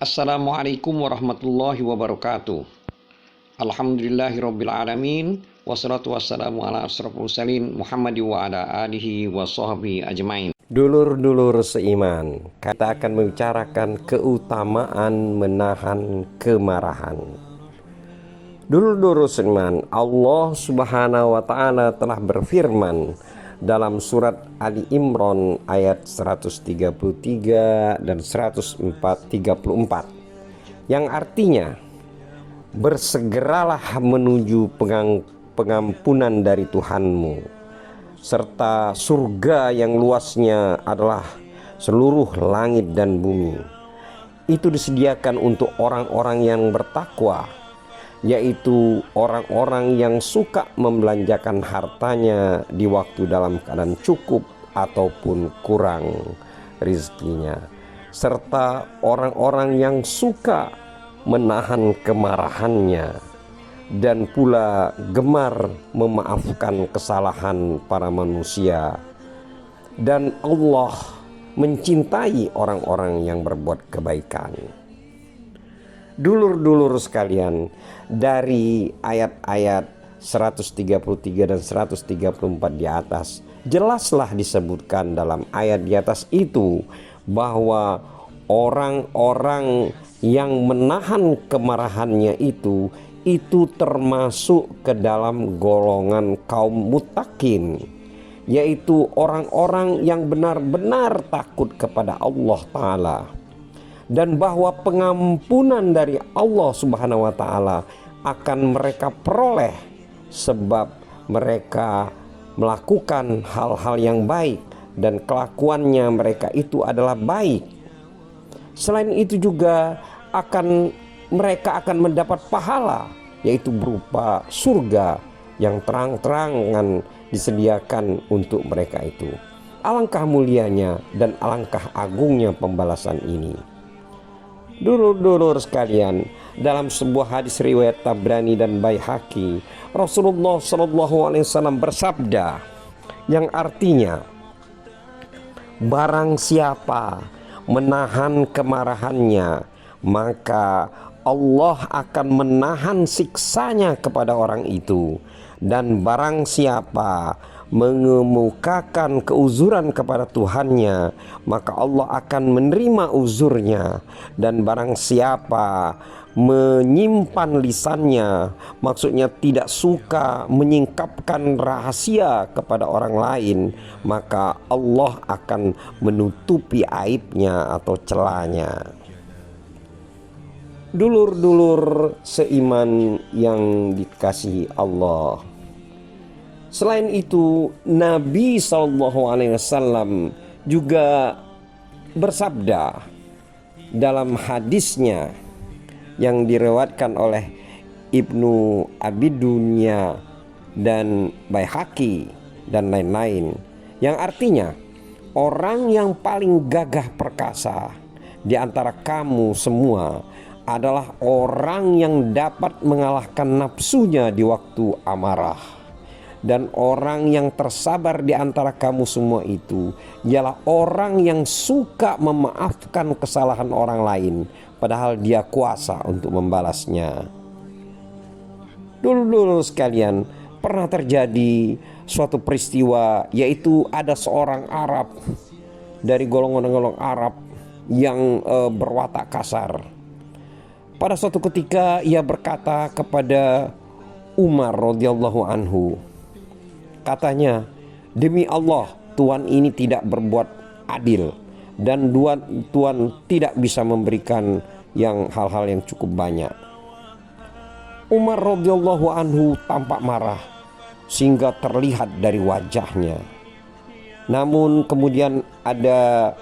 Assalamualaikum warahmatullahi wabarakatuh. Alhamdulillahirabbil alamin wassalatu wassalamu ala asyrofil mursalin Muhammad wa ala alihi wa sahbihi ajmain. Dulur-dulur seiman, kita akan membicarakan keutamaan menahan kemarahan. Dulur-dulur seiman, Allah Subhanahu wa taala telah berfirman dalam surat Ali Imran ayat 133 dan 134 yang artinya, bersegeralah menuju pengampunan dari Tuhanmu, serta surga yang luasnya adalah seluruh langit dan bumi. Itu disediakan untuk orang-orang yang bertakwa, yaitu orang-orang yang suka membelanjakan hartanya di waktu dalam keadaan cukup ataupun kurang rizkinya, serta orang-orang yang suka menahan kemarahannya dan pula gemar memaafkan kesalahan para manusia. Dan Allah mencintai orang-orang yang berbuat kebaikan. Dulur-dulur sekalian, dari ayat-ayat 133 dan 134 di atas, jelaslah disebutkan dalam ayat di atas itu bahwa orang-orang yang menahan kemarahannya itu termasuk ke dalam golongan kaum muttaqin, yaitu orang-orang yang benar-benar takut kepada Allah Ta'ala, dan bahwa pengampunan dari Allah Subhanahu wa taala akan mereka peroleh sebab mereka melakukan hal-hal yang baik dan kelakuannya mereka itu adalah baik. Selain itu juga mereka akan mendapat pahala, yaitu berupa surga yang terang-terangan disediakan untuk mereka itu. Alangkah mulianya dan alangkah agungnya pembalasan ini. Dulur-dulur sekalian, dalam sebuah hadis riwayat Tabrani dan Baihaqi, Rasulullah SAW bersabda yang artinya, barang siapa menahan kemarahannya, maka Allah akan menahan siksanya kepada orang itu. Dan barang siapa mengemukakan keuzuran kepada Tuhannya, maka Allah akan menerima uzurnya. Dan barang siapa menyimpan lisannya, maksudnya tidak suka menyingkapkan rahasia kepada orang lain, maka Allah akan menutupi aibnya atau celahnya. Dulur-dulur seiman yang dikasihi Allah, selain itu Nabi SAW juga bersabda dalam hadisnya yang diriwayatkan oleh Ibnu Abi Dunya dan Baihaqi dan lain-lain, yang artinya, orang yang paling gagah perkasa di antara kamu semua adalah orang yang dapat mengalahkan nafsunya di waktu amarah. Dan orang yang tersabar di antara kamu semua itu ialah orang yang suka memaafkan kesalahan orang lain, padahal dia kuasa untuk membalasnya. Dulu sekalian, pernah terjadi suatu peristiwa, yaitu ada seorang Arab dari golongan-golongan Arab yang berwatak kasar. Pada suatu ketika ia berkata kepada Umar radhiyallahu anhu, katanya, demi Allah, Tuhan ini tidak berbuat adil dan Tuhan tidak bisa memberikan hal-hal yang cukup banyak. Umar radhiyallahu anhu tampak marah sehingga terlihat dari wajahnya. Namun kemudian ada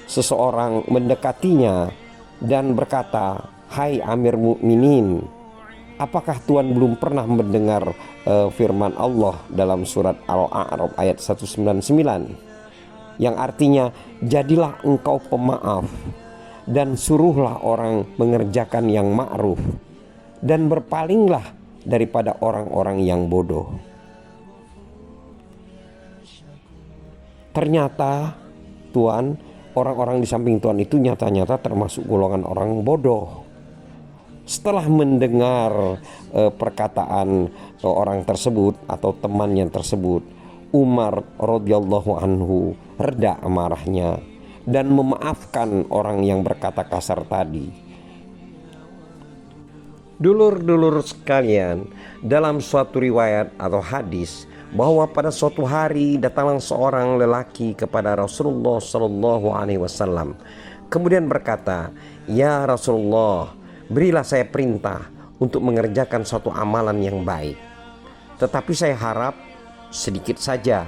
seseorang mendekatinya dan berkata, hai Amir Mukminin, apakah Tuhan belum pernah mendengar firman Allah dalam surat Al-A'raf ayat 199 yang artinya, jadilah engkau pemaaf dan suruhlah orang mengerjakan yang ma'ruf dan berpalinglah daripada orang-orang yang bodoh. Ternyata Tuhan orang-orang di samping Tuhan itu nyata-nyata termasuk golongan orang bodoh. Setelah mendengar perkataan orang tersebut atau temannya tersebut, Umar radhiyallahu anhu reda amarahnya dan memaafkan orang yang berkata kasar tadi. Dulur-dulur sekalian, dalam suatu riwayat atau hadis bahwa pada suatu hari datanglah seorang lelaki kepada Rasulullah Shallallahu Alaihi Wasallam, kemudian berkata, "Ya Rasulullah, berilah saya perintah untuk mengerjakan suatu amalan yang baik, tetapi saya harap sedikit saja."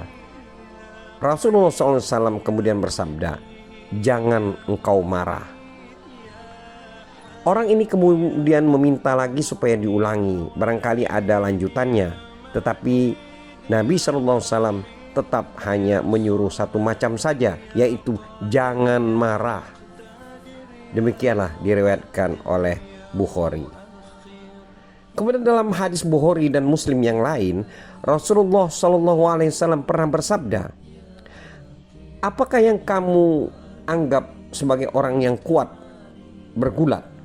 Rasulullah SAW kemudian bersabda, "Jangan engkau marah." Orang ini kemudian meminta lagi supaya diulangi, barangkali ada lanjutannya, tetapi Nabi SAW tetap hanya menyuruh satu macam saja, yaitu jangan marah. Demikianlah diriwayatkan oleh Bukhari. Kemudian dalam hadis Bukhari dan Muslim yang lain, Rasulullah SAW pernah bersabda, "Apakah yang kamu anggap sebagai orang yang kuat bergulat?"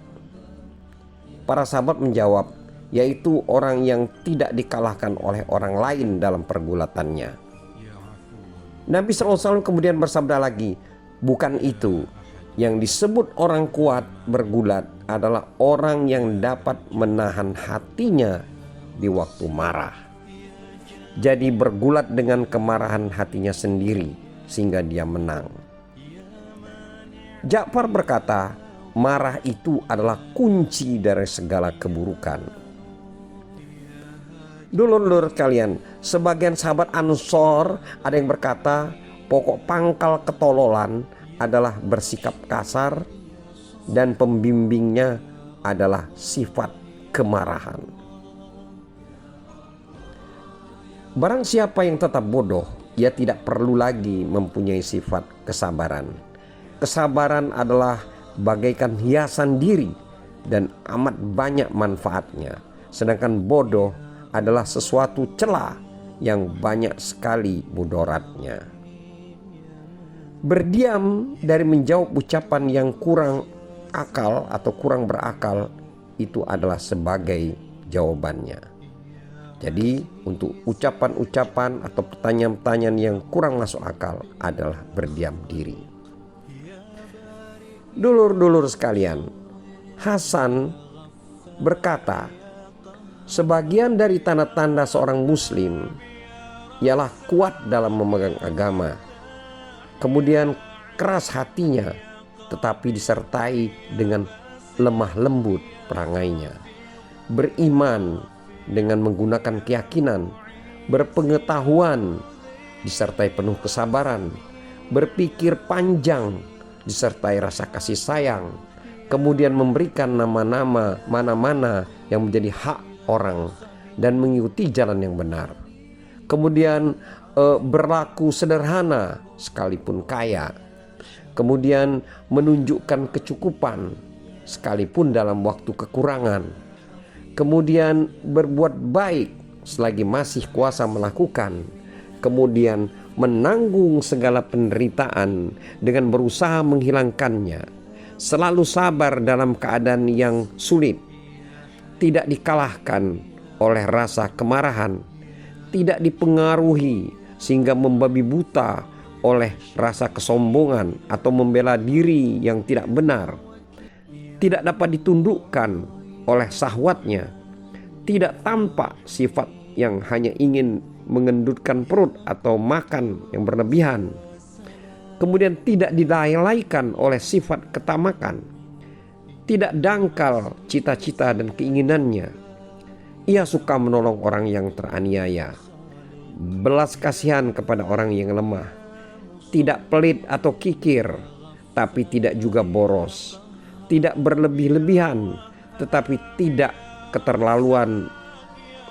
Para sahabat menjawab, yaitu orang yang tidak dikalahkan oleh orang lain dalam pergulatannya. Nabi SAW kemudian bersabda lagi, "Bukan itu. Yang disebut orang kuat bergulat adalah orang yang dapat menahan hatinya di waktu marah. Jadi bergulat dengan kemarahan hatinya sendiri sehingga dia menang." Ja'far berkata, marah itu adalah kunci dari segala keburukan. Dulur-dulur kalian, sebagian sahabat Ansor ada yang berkata, pokok pangkal ketololan adalah bersikap kasar dan pembimbingnya adalah sifat kemarahan. Barang siapa yang tetap bodoh, ia tidak perlu lagi mempunyai sifat kesabaran. Kesabaran adalah bagaikan hiasan diri dan amat banyak manfaatnya, sedangkan bodoh adalah sesuatu celah yang banyak sekali mudaratnya. Berdiam dari menjawab ucapan yang kurang akal atau kurang berakal itu adalah sebagai jawabannya. Jadi untuk ucapan-ucapan atau pertanyaan-pertanyaan yang kurang masuk akal adalah berdiam diri. Dulur-dulur sekalian, Hasan berkata, sebagian dari tanda-tanda seorang muslim ialah kuat dalam memegang agama, kemudian keras hatinya tetapi disertai dengan lemah lembut perangainya, beriman dengan menggunakan keyakinan, berpengetahuan disertai penuh kesabaran, berpikir panjang disertai rasa kasih sayang, kemudian memberikan nama-nama mana-mana yang menjadi hak orang dan mengikuti jalan yang benar, kemudian berlaku sederhana sekalipun kaya, kemudian menunjukkan kecukupan sekalipun dalam waktu kekurangan, kemudian berbuat baik selagi masih kuasa melakukan, kemudian menanggung segala penderitaan dengan berusaha menghilangkannya, selalu sabar dalam keadaan yang sulit, tidak dikalahkan oleh rasa kemarahan, tidak dipengaruhi sehingga membabi buta oleh rasa kesombongan atau membela diri yang tidak benar, tidak dapat ditundukkan oleh syahwatnya, tidak tampak sifat yang hanya ingin mengendutkan perut atau makan yang berlebihan, kemudian tidak dilalaikan oleh sifat ketamakan, tidak dangkal cita-cita dan keinginannya. Ia suka menolong orang yang teraniaya, belas kasihan kepada orang yang lemah, tidak pelit atau kikir, tapi tidak juga boros, tidak berlebih-lebihan, tetapi tidak keterlaluan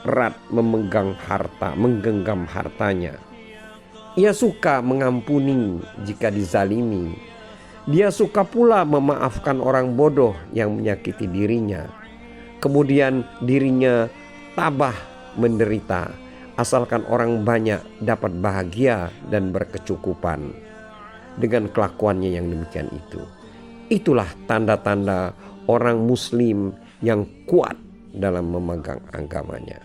erat menggenggam hartanya. Ia suka mengampuni jika dizalimi. Dia suka pula memaafkan orang bodoh yang menyakiti dirinya. Kemudian dirinya tabah menderita, asalkan orang banyak dapat bahagia dan berkecukupan. dengan kelakuannya yang demikian itu. Itulah tanda-tanda orang muslim yang kuat dalam memegang agamanya.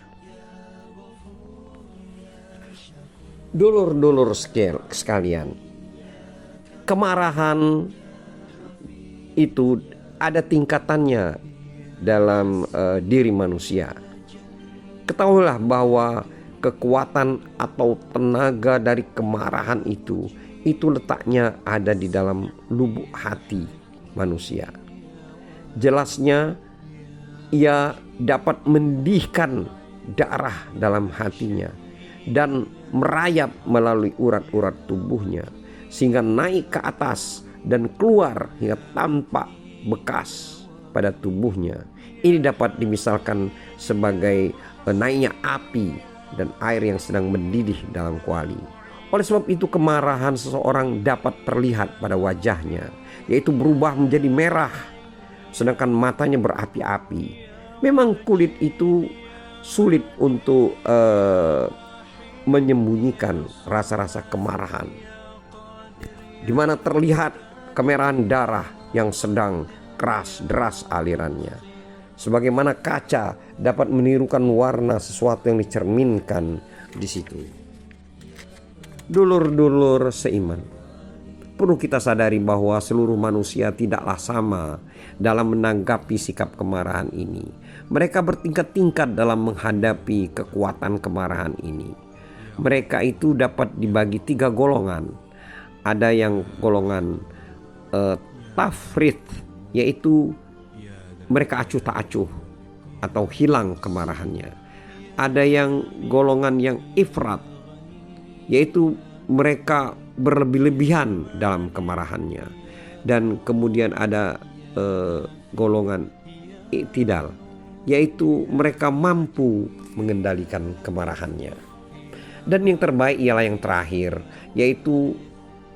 Dulur-dulur sekalian, kemarahan itu ada tingkatannya dalam diri manusia. Ketahuilah bahwa kekuatan atau tenaga dari kemarahan itu letaknya ada di dalam lubuk hati manusia. Jelasnya ia dapat mendihkan darah dalam hatinya dan merayap melalui urat-urat tubuhnya sehingga naik ke atas dan keluar hingga tampak bekas pada tubuhnya. Ini dapat dimisalkan sebagai naiknya api dan air yang sedang mendidih dalam kuali. Oleh sebab itu kemarahan seseorang dapat terlihat pada wajahnya, yaitu berubah menjadi merah, sedangkan matanya berapi-api. Memang kulit itu sulit untuk menyembunyikan rasa-rasa kemarahan, di mana terlihat kemerahan darah yang sedang keras deras alirannya. Sebagaimana kaca dapat menirukan warna sesuatu yang dicerminkan di situ. Dulur-dulur seiman, perlu kita sadari bahwa seluruh manusia tidaklah sama dalam menanggapi sikap kemarahan ini. Mereka bertingkat-tingkat dalam menghadapi kekuatan kemarahan ini. Mereka itu dapat dibagi 3 golongan. Ada yang golongan tafrit, yaitu mereka acuh tak acuh atau hilang kemarahannya. Ada yang golongan yang ifrat, yaitu mereka berlebih-lebihan dalam kemarahannya. Dan kemudian ada golongan i'tidal, yaitu mereka mampu mengendalikan kemarahannya. Dan yang terbaik ialah yang terakhir, yaitu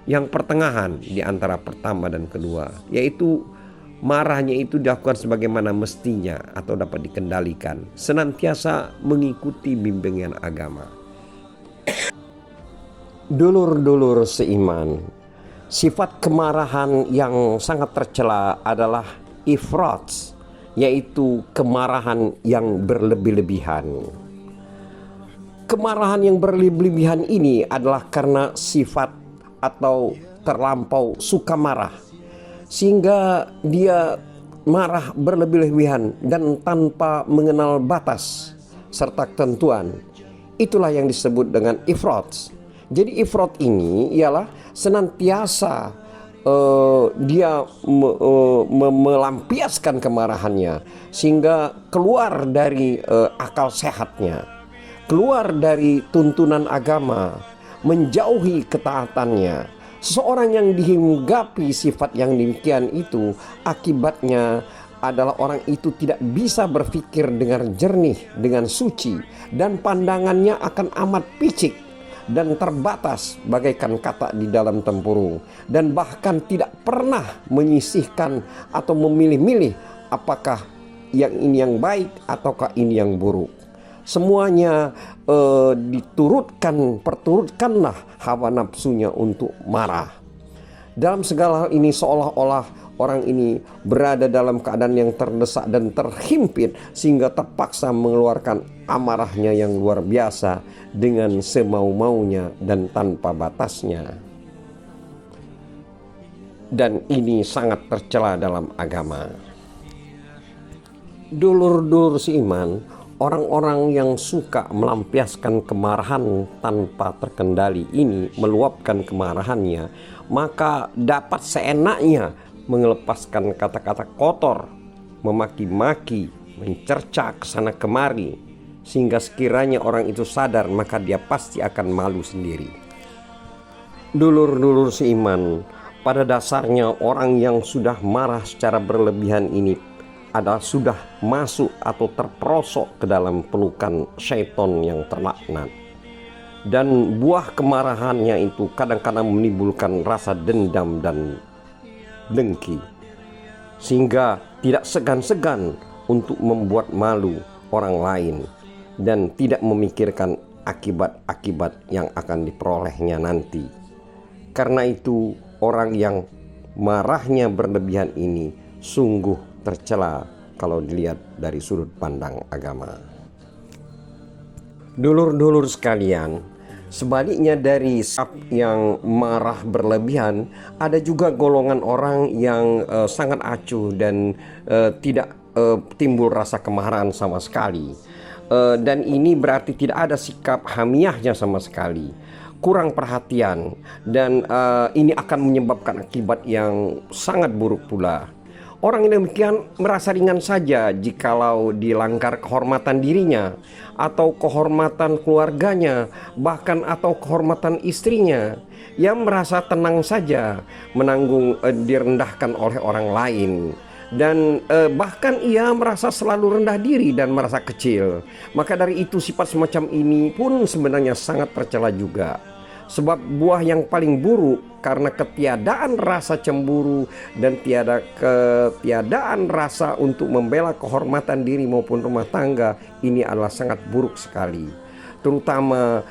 yang pertengahan di antara pertama dan kedua, yaitu marahnya itu dilakukan sebagaimana mestinya atau dapat dikendalikan, senantiasa mengikuti bimbingan agama. Dulur-dulur seiman, sifat kemarahan yang sangat tercela adalah ifrat, yaitu kemarahan yang berlebih-lebihan. Kemarahan yang berlebih-lebihan ini adalah karena sifat atau terlampau suka marah, sehingga dia marah berlebih-lebihan dan tanpa mengenal batas serta ketentuan. Itulah yang disebut dengan ifrat. Jadi ifrat ini ialah senantiasa dia melampiaskan kemarahannya sehingga keluar dari akal sehatnya, keluar dari tuntunan agama, menjauhi ketaatannya. Seseorang yang dihinggapi sifat yang demikian itu, akibatnya adalah orang itu tidak bisa berpikir dengan jernih, dengan suci, dan pandangannya akan amat picik dan terbatas bagaikan katak di dalam tempurung, dan bahkan tidak pernah menyisihkan atau memilih-milih apakah yang ini yang baik ataukah ini yang buruk. Semuanya perturutkanlah hawa nafsunya untuk marah. Dalam segala hal ini seolah-olah orang ini berada dalam keadaan yang terdesak dan terhimpit sehingga terpaksa mengeluarkan amarahnya yang luar biasa dengan semau-maunya dan tanpa batasnya. Dan ini sangat tercela dalam agama. Dulur-dulur seiman, orang-orang yang suka melampiaskan kemarahan tanpa terkendali ini, meluapkan kemarahannya, maka dapat seenaknya mengelepaskan kata-kata kotor, memaki-maki, mencerca kesana kemari, sehingga sekiranya orang itu sadar maka dia pasti akan malu sendiri. Dulur-dulur seiman, pada dasarnya orang yang sudah marah secara berlebihan ini adalah sudah masuk atau terperosok ke dalam pelukan syaitan yang terlaknat. Dan buah kemarahannya itu kadang-kadang menimbulkan rasa dendam dan dengki, sehingga tidak segan-segan untuk membuat malu orang lain dan tidak memikirkan akibat-akibat yang akan diperolehnya nanti. Karena itu orang yang marahnya berlebihan ini sungguh tercela kalau dilihat dari sudut pandang agama. Dulur-dulur sekalian, sebaliknya dari sikap yang marah berlebihan, ada juga golongan orang yang sangat acuh dan tidak timbul rasa kemarahan sama sekali. Dan ini berarti tidak ada sikap hamiyahnya sama sekali, kurang perhatian, dan ini akan menyebabkan akibat yang sangat buruk pula. Orang yang demikian merasa ringan saja jikalau dilanggar kehormatan dirinya atau kehormatan keluarganya, bahkan atau kehormatan istrinya. Ia merasa tenang saja menanggung direndahkan oleh orang lain. Dan bahkan ia merasa selalu rendah diri dan merasa kecil. Maka dari itu sifat semacam ini pun sebenarnya sangat tercela juga. Sebab buah yang paling buruk karena ketiadaan rasa cemburu dan ketiadaan rasa untuk membela kehormatan diri maupun rumah tangga ini adalah sangat buruk sekali. Terutama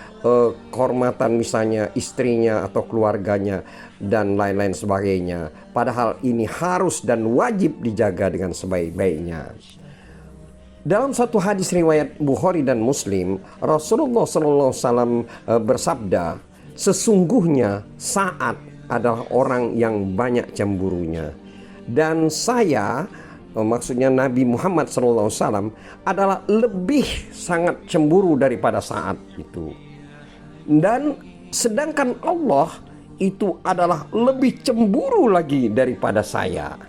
kehormatan misalnya istrinya atau keluarganya dan lain-lain sebagainya. Padahal ini harus dan wajib dijaga dengan sebaik-baiknya. Dalam satu hadis riwayat Bukhari dan Muslim, Rasulullah SAW bersabda, sesungguhnya Sa'ad adalah orang yang banyak cemburunya. Dan saya, maksudnya Nabi Muhammad SAW, adalah lebih sangat cemburu daripada Sa'ad itu. Dan sedangkan Allah itu adalah lebih cemburu lagi daripada saya.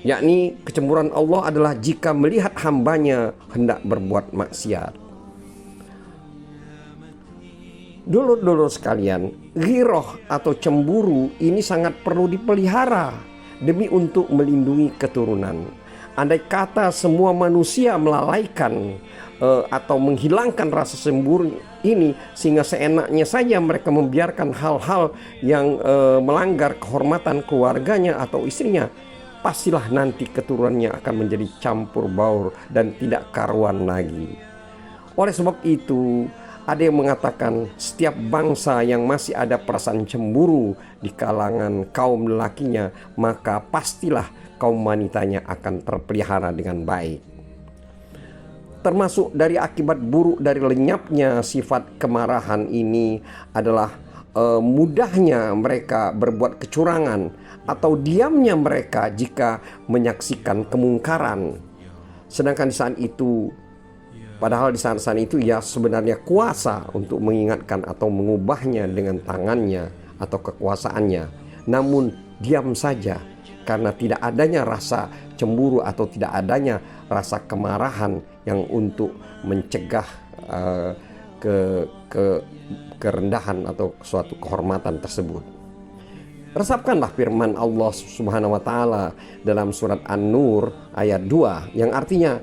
Yakni kecemburuan Allah adalah jika melihat hambanya hendak berbuat maksiat. Dulur-dulur sekalian, ghirah atau cemburu ini sangat perlu dipelihara demi untuk melindungi keturunan. Andai kata semua manusia melalaikan atau menghilangkan rasa cemburu ini sehingga seenaknya saja mereka membiarkan hal-hal yang melanggar kehormatan keluarganya atau istrinya, pastilah nanti keturunannya akan menjadi campur baur dan tidak karuan lagi. Oleh sebab itu, ada yang mengatakan setiap bangsa yang masih ada perasaan cemburu di kalangan kaum lelakinya, maka pastilah kaum wanitanya akan terpelihara dengan baik. Termasuk dari akibat buruk dari lenyapnya sifat kemarahan ini adalah mudahnya mereka berbuat kecurangan atau diamnya mereka jika menyaksikan kemungkaran. Sedangkan di saat itu, padahal di saat itu ia sebenarnya kuasa untuk mengingatkan atau mengubahnya dengan tangannya atau kekuasaannya. Namun diam saja karena tidak adanya rasa cemburu atau tidak adanya rasa kemarahan yang untuk mencegah kerendahan atau suatu kehormatan tersebut. Resapkanlah firman Allah Subhanahu wa taala dalam surat An-Nur ayat 2 yang artinya,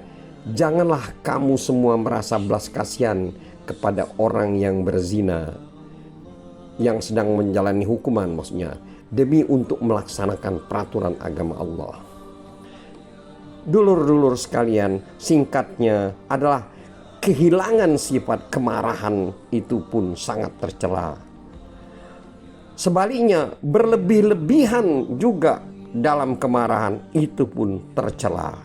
janganlah kamu semua merasa belas kasihan kepada orang yang berzina, yang sedang menjalani hukuman maksudnya, demi untuk melaksanakan peraturan agama Allah. Dulur-dulur sekalian, singkatnya adalah kehilangan sifat kemarahan itu pun sangat tercela. Sebaliknya, berlebih-lebihan juga dalam kemarahan itu pun tercela.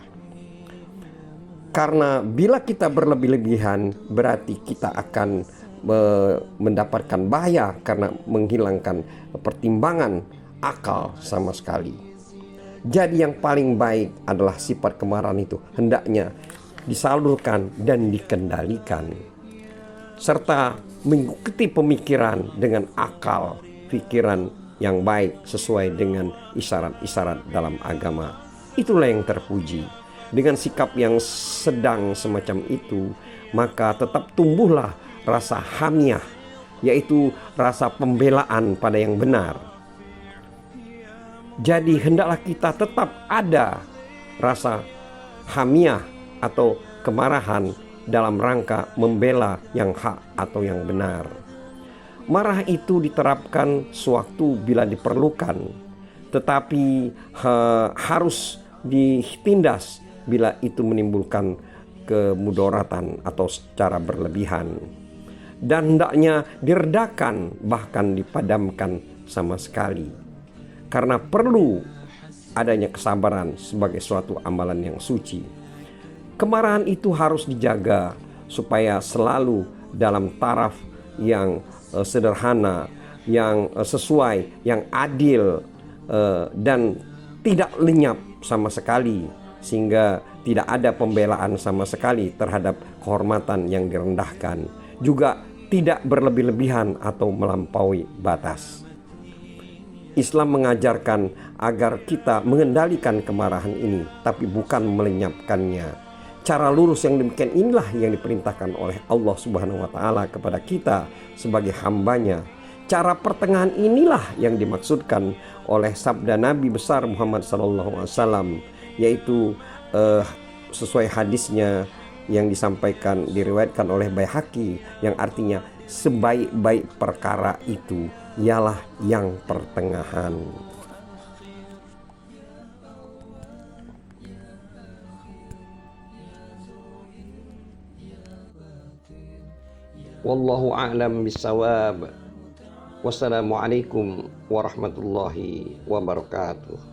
Karena bila kita berlebih-lebihan berarti kita akan mendapatkan bahaya karena menghilangkan pertimbangan akal sama sekali. Jadi yang paling baik adalah sifat kemarahan itu hendaknya disalurkan dan dikendalikan, serta mengikuti pemikiran dengan akal pikiran yang baik sesuai dengan isyarat-isyarat dalam agama. Itulah yang terpuji. Dengan sikap yang sedang semacam itu, maka tetap tumbuhlah rasa hamiyah, yaitu rasa pembelaan pada yang benar. Jadi hendaklah kita tetap ada rasa hamiyah atau kemarahan dalam rangka membela yang hak atau yang benar. Marah itu diterapkan sewaktu bila diperlukan, tetapi harus ditindas bila itu menimbulkan kemudaratan atau secara berlebihan, dan hendaknya diredakan bahkan dipadamkan sama sekali. Karena perlu adanya kesabaran sebagai suatu amalan yang suci. Kemarahan itu harus dijaga supaya selalu dalam taraf yang sederhana, yang sesuai, yang adil, dan tidak lenyap sama sekali, sehingga tidak ada pembelaan sama sekali terhadap kehormatan yang direndahkan, juga tidak berlebih-lebihan atau melampaui batas. Islam mengajarkan agar kita mengendalikan kemarahan ini, tapi bukan melenyapkannya. Cara lurus yang demikian inilah yang diperintahkan oleh Allah Subhanahu wa Ta'ala kepada kita sebagai hambanya. Cara pertengahan inilah yang dimaksudkan oleh sabda Nabi besar Muhammad SAW, yaitu sesuai hadisnya yang disampaikan, diriwayatkan oleh Baihaqi, yang artinya sebaik-baik perkara itu ialah yang pertengahan. Wallahu a'lam bissawab. Wassalamualaikum warahmatullahi wabarakatuh.